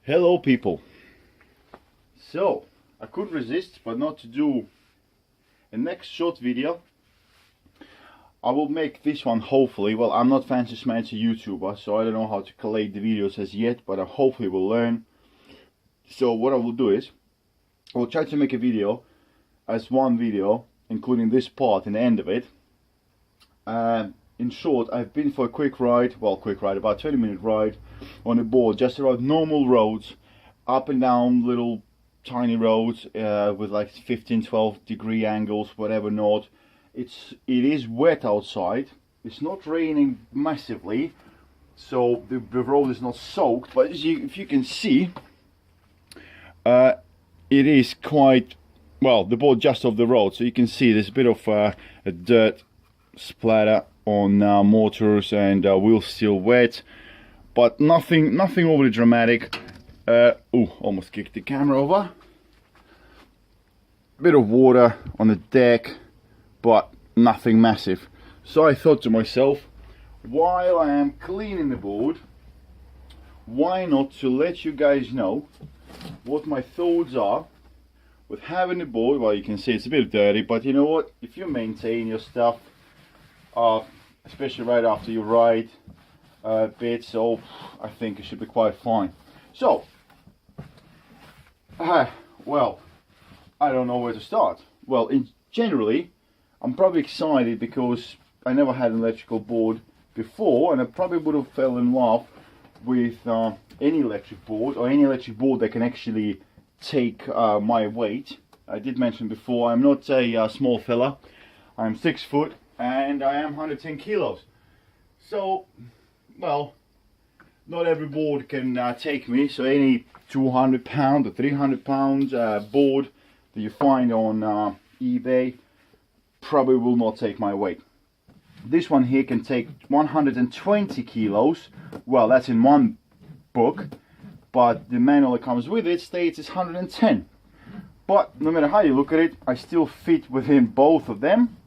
Hello people. So I couldn't resist but not to do a next short video. I will make this one hopefully. Well, I'm not fancy smancy YouTuber, so I don't know how to collate the videos as yet, but I hopefully will learn. So what I will do is I will try to make a video as one video, including this part and the end of it. In short, I've been for a quick ride, about 20-minute ride on a board, just around normal roads, up and down little tiny roads with like 15-12 degree angles, whatever not. It is wet outside. It's not raining massively, so the road is not soaked, but if you can see, it is quite, well, the board just off the road, so you can see there's a bit of a dirt splatter on motors, and wheels still wet, but nothing overly dramatic. Almost kicked the camera over. Bit of water on the deck, but nothing massive. So I thought to myself, while I am cleaning the board, why not to let you guys know what my thoughts are with having the board. Well, you can see it's a bit dirty, but you know what, if you maintain your stuff, especially right after you ride a bit, so I think it should be quite fine. So well, I don't know where to start. Well, generally I'm probably excited because I never had an electrical board before, and I probably would have fell in love with any electric board, or any electric board that can actually take my weight. I did mention before, I'm not a small fella. I'm 6 foot and I am 110 kilos. So, well, not every board can take me. So any 200 pound or 300 pounds board that you find on eBay probably will not take my weight. This one here can take 120 kilos. Well, that's in one book, but the manual that comes with it states it's 110. But no matter how you look at it, I still fit within both of them.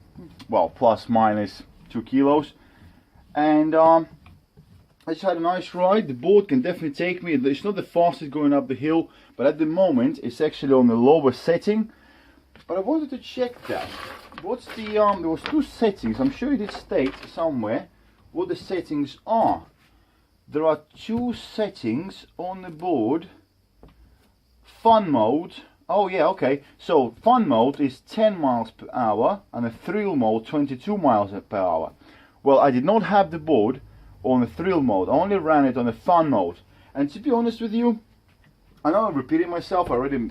Well, plus minus 2 kilos. And I just had a nice ride. The board can definitely take me. It's not the fastest going up the hill, but at the moment it's actually on the lower setting. But I wanted to check that. What's the there was 2 settings. I'm sure it did state somewhere what the settings are. There are 2 settings on the board. Fun mode. Oh yeah, okay. So fun mode is 10 miles per hour and a thrill mode 22 miles per hour. Well, I did not have the board on the thrill mode. I only ran it on the fun mode. And to be honest with you, I know I'm repeating myself. I already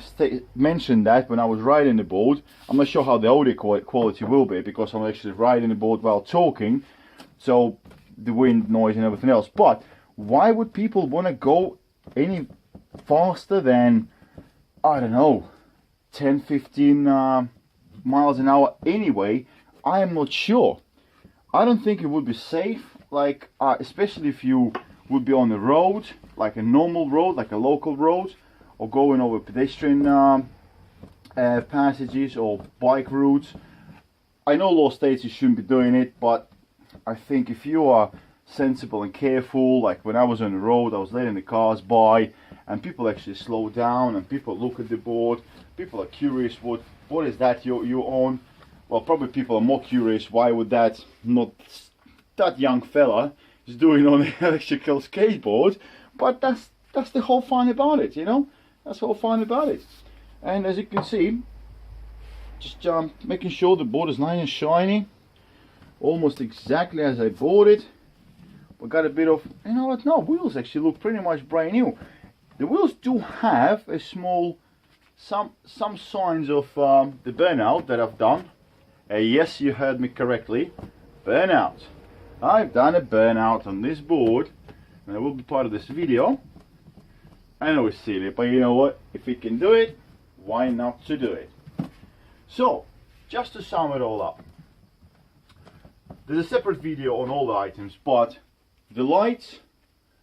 mentioned that when I was riding the board. I'm not sure how the audio quality will be because I'm actually riding the board while talking, so the wind noise and everything else. But why would people want to go any faster than, I don't know, 10-15 miles an hour anyway? I am not sure. I don't think it would be safe, like especially if you would be on the road, like a normal road, like a local road, or going over pedestrian passages or bike routes. I know law states you shouldn't be doing it, but I think if you are sensible and careful, like when I was on the road, I was letting the cars by, and people actually slow down, and people look at the board. People are curious, what is that you're on? Well, probably people are more curious, why would that young fella is doing on an electrical skateboard? But that's the whole fun about it, you know. That's the whole fun about it. And as you can see, just making sure the board is nice and shiny, almost exactly as I bought it. We got a bit of, you know what? No, wheels actually look pretty much brand new. The wheels do have a small, some signs of the burnout that I've done. Yes, you heard me correctly. Burnout. I've done a burnout on this board, and it will be part of this video. I know it's silly, but you know what? If it can do it, why not to do it? So, just to sum it all up, there's a separate video on all the items, but the lights,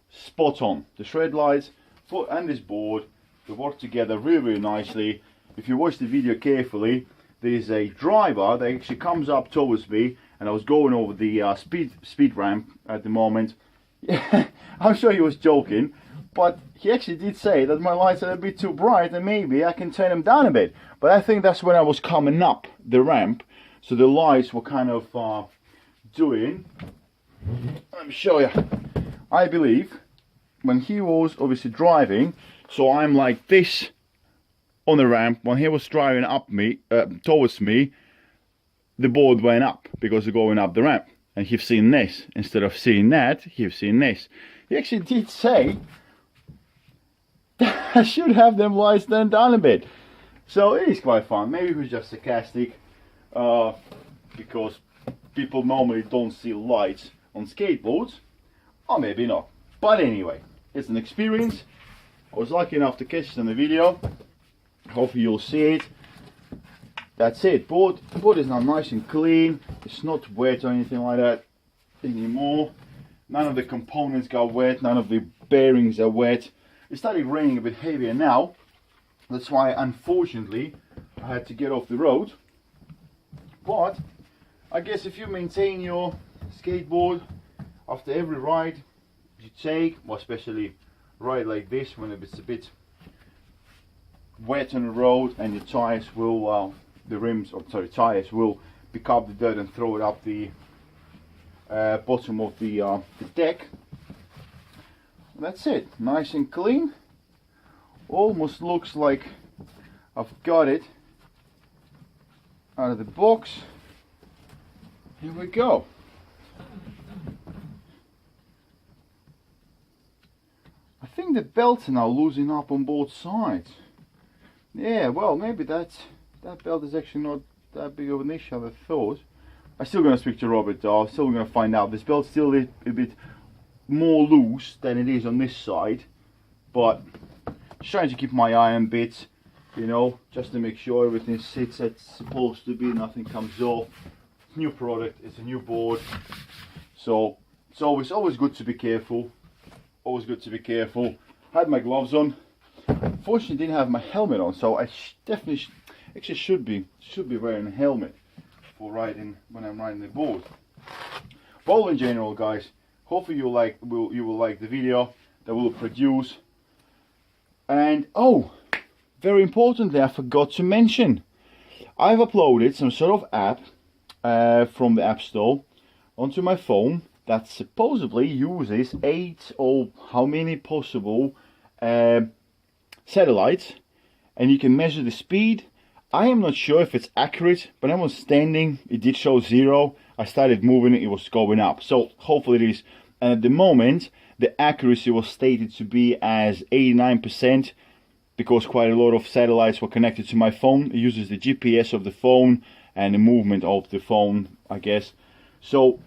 spot on. The shred lights and this board, they work together really, really nicely. If you watch the video carefully, there's a driver that actually comes up towards me, and I was going over the speed ramp at the moment. Yeah, I'm sure he was joking, But he actually did say that my lights are a bit too bright and maybe I can turn them down a bit. But I think that's when I was coming up the ramp, so the lights were kind of doing. Let me show you. I believe when he was obviously driving, so I'm like this on the ramp. When he was driving up me towards me, the board went up because they're going up the ramp. And he's seen this instead of seeing that. He's seen this. He actually did say that I should have them lights turned down a bit. So it is quite fun. Maybe it was just sarcastic, because people normally don't see lights on skateboards, or maybe not. But anyway, it's an experience. I was lucky enough to catch it in the video. Hopefully you'll see it. That's it. Board is now nice and clean. It's not wet or anything like that anymore. None of the components got wet. None of the bearings are wet. It started raining a bit heavier now. That's why, unfortunately, I had to get off the road. But I guess if you maintain your skateboard after every ride you take, well, especially ride like this when it's a bit wet on the road, and your tires will, tires will pick up the dirt and throw it up the bottom of the deck. That's it, nice and clean. Almost looks like I've got it out of the box. Here we go. I think the belts are now losing up on both sides. Yeah, well, maybe that belt is actually not that big of an issue as I thought. I'm still going to speak to Robert though. I'm still going to find out. This belt's still a bit more loose than it is on this side, but just trying to keep my eye on bits, you know, just to make sure everything sits as it's supposed to be, nothing comes off. New product, it's a new board, so it's always good to be careful. Always good to be careful. Had my gloves on. Unfortunately, didn't have my helmet on, so I definitely should be wearing a helmet for riding when I'm riding the board. But all in general, guys, hopefully you will like the video that we'll produce. And oh, very importantly, I forgot to mention, I've uploaded some sort of app from the App Store onto my phone that supposedly uses 8 or how many possible satellites, and you can measure the speed. I am not sure if it's accurate, but I was standing, it did show 0. I started moving it was going up, so hopefully it is. And at the moment the accuracy was stated to be as 89%, because quite a lot of satellites were connected to my phone. It uses the GPS of the phone and the movement of the phone, I guess. So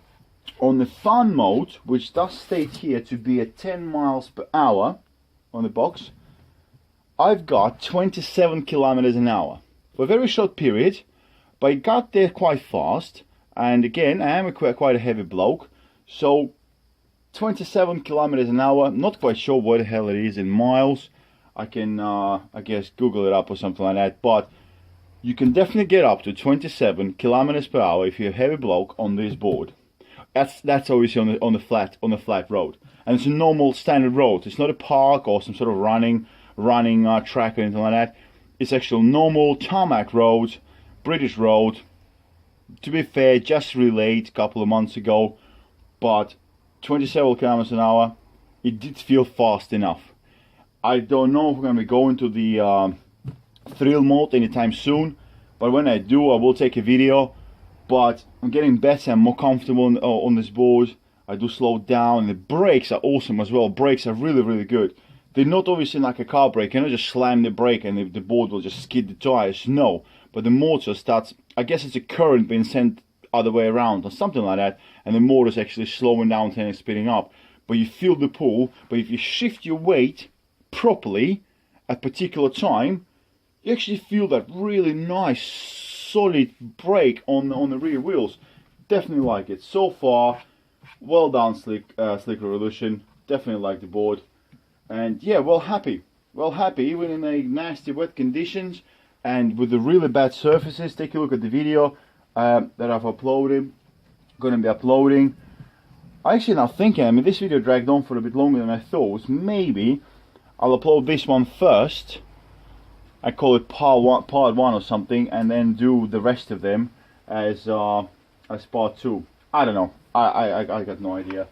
on the fun mode, which does state here to be at 10 miles per hour on the box, I've got 27 kilometers an hour for a very short period, but I got there quite fast. And again, I am quite a heavy bloke, so 27 kilometers an hour. Not quite sure what the hell it is in miles. I can I guess Google it up or something like that, but you can definitely get up to 27 kilometers per hour if you're a heavy bloke on this board. That's obviously on the flat road, and it's a normal standard road. It's not a park or some sort of running track or anything like that. It's actual normal tarmac road, British road. To be fair, just relayed a couple of months ago, but 27 kilometers an hour, it did feel fast enough. I don't know if we're going to be going to the thrill mode anytime soon, but when I do, I will take a video. But I'm getting better and more comfortable on this board. I do slow down. The brakes are awesome as well. Brakes are really good. They're not obviously like a car brake. You know, just slam the brake and the board will just skid the tires. No, but the motor starts, I guess it's a current being sent other way around or something like that, and the motor's actually slowing down and speeding up. But you feel the pull. But if you shift your weight properly at a particular time, you actually feel that really nice solid brake on the rear wheels. Definitely like it so far. Well done, Slick Revolution. Definitely like the board, and yeah, well happy even in a nasty wet conditions and with the really bad surfaces. Take a look at the video that I've uploaded. Gonna be uploading. I actually now thinking, I mean, this video dragged on for a bit longer than I thought. Maybe I'll upload this one first. I call it part one or something, and then do the rest of them as part 2. I don't know. I got no idea.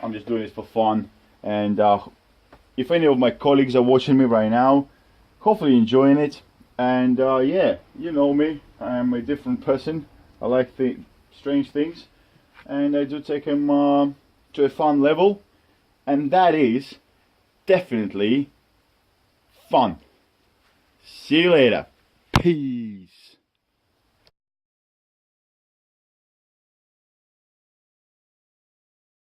I'm just doing this for fun, and if any of my colleagues are watching me right now, hopefully enjoying it. And yeah, you know me. I am a different person. I like strange things, and I do take them to a fun level, and that is definitely fun. See you later. Peace.